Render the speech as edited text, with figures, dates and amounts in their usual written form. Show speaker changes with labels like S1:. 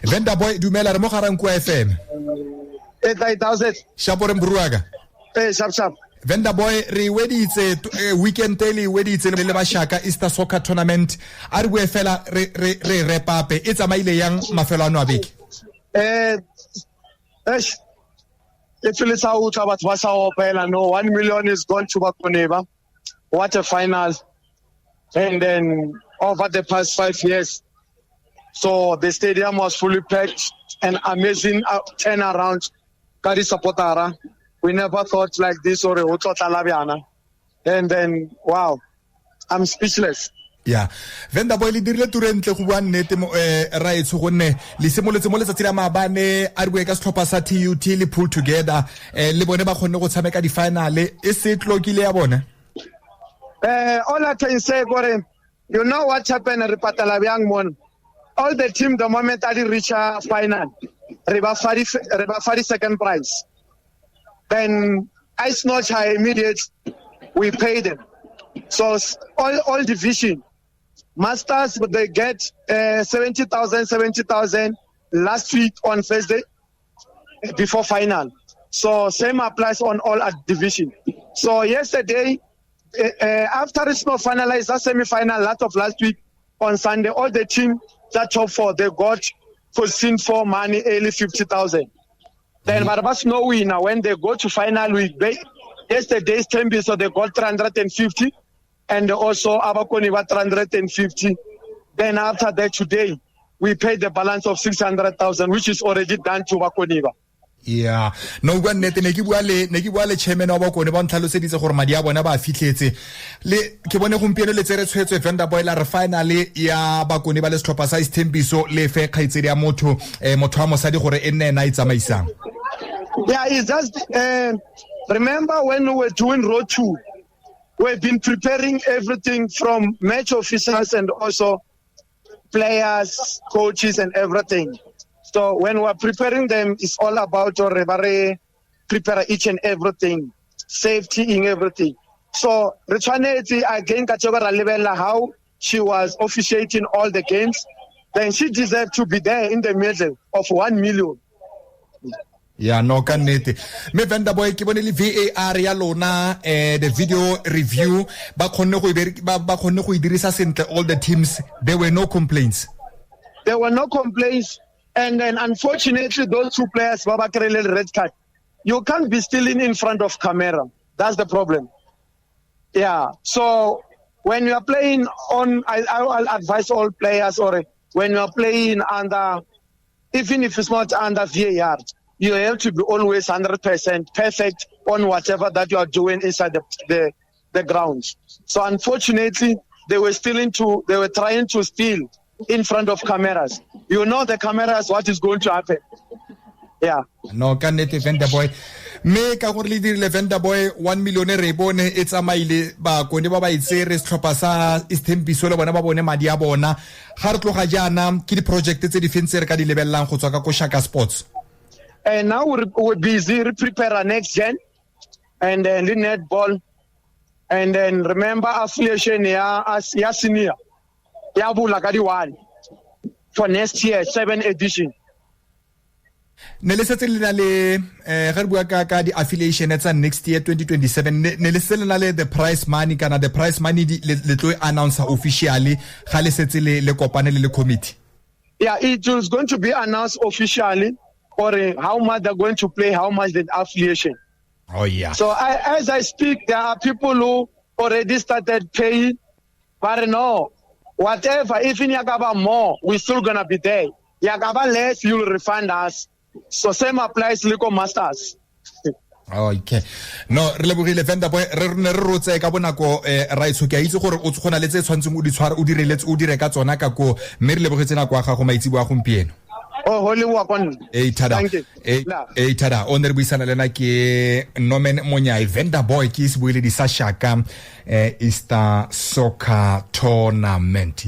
S1: Vendaboy dumela re mo Ga-Rankuwa FM.
S2: 8,000.
S1: Shapo re mbruaga.
S2: Sharp.
S1: Vendaboy re weditse weekend daily weditse le ba Shaka Easter Soccer Tournament. A re bue fela re repape e tsamaile yang mafelo ano a beke.
S2: It feels how about what's our opela. No, 1 million is gone to Bakoneva. What a final. And then over the past 5 years. So the stadium was fully packed, an amazing turnaround. Kari supportara. We never thought like this or a. And then, wow, I'm speechless.
S1: Yeah. Vendaboy le dirile turentle go bua nnete mo right go nne le simoletse mo letsatsing la maabane a re ka setlhopha sa TUT le pull together le bone ba kgonne go tshameka di final e se tlokile ya bone.
S2: All I can say gore you know what happened re patala bjang mon. All the team the moment I reach a final re ba 40 second prize. Then ice notch high immediate we pay them. So all division masters they get 70,000 last week on Thursday before final. So same applies on all division. So yesterday after it's not finalized that semi-final last week on Sunday all the team that top four they got for for money early 50,000. Then Barbas no winner when they go to final week. Yesterday's tempi so they got 350 and also Abakoni got 350. Then after that today we paid the balance of 600,000 which is already done to Bakoniva.
S1: Yeah, no one net ne ke bua le chairman wa Bakone ba ntlhaloseditse gore madi a bona ba fitlhetse le ke bone gompieno le tsere tshwetswe Vendaboy la re finally ya Bakone ba le setlhopha sa Isthembiso le fe khaitsedi ya motho wa mosadi gore e nne na itsamaisang.
S2: Yeah, it's just remember when we were doing road 2 we've been preparing everything from match officials and also players, coaches and everything. So when we're preparing them, it's all about prepare each and everything, safety in everything. So Richaneti again how she was officiating all the games, then she deserved to be there in the middle of 1 million.
S1: Yeah, no kannete. Me Vendaboy ke bone le VAR ya lona the video review ba khonne go dirisa sentle all the teams. There were no complaints.
S2: There were no complaints. And then unfortunately those two players Baba Krele red card. You can't be stealing in front of camera. That's the problem. Yeah. So when you are playing on I'll advise all players or when you are playing under even if it's not under VAR, you have to be always 100% perfect on whatever that you are doing inside the grounds. So unfortunately they were trying to steal in front of cameras. You know the cameras what is going to happen. Yeah.
S1: No kannete Vendaboy. Me ka gore le dirile Vendaboy 1 million re bone e tsamaile ba kone ba itse re setlhopha sa Isthembiso le bona ba bone madi a bona. Ga re tloga jana ke di project tse di fentse re ka di lebellang go tswa ka ko Shaka Sports.
S2: And now we're busy prepare our next gen and then the netball and then remember affiliation ya senior ya bula ka di 1 for next year 7 edition.
S1: Ne le setse le na le ga re bua ka di affiliation tsa next year 2027 ne le setse le na le the prize money kana the prize money le tlo announce officially ga le setse le kopane le committee.
S2: Yeah, it is going to be announced officially or how much they're going to play, how much the affiliation.
S1: Oh yeah.
S2: So as I speak, there are people who already started paying, but no, whatever, even Yagaba more, we're still gonna be there. Yagaba less, you'll refund us. So same applies Lico Masters.
S1: Okay. No, re lebogile Vendaboy re ne re rotse ka bonako ra itse ke a itse gore o tsogona le tse tshwantseng o di tshwara o dire ka tsona ka ko mme re lebogetse nako ya gago maitsebo a gompieno.
S2: Oh, holy wakon.
S1: Tada. On re buisana lena ke Nomen Munyai Vendaboy ke se buile di sa Shaka Easter Soccer Tournament.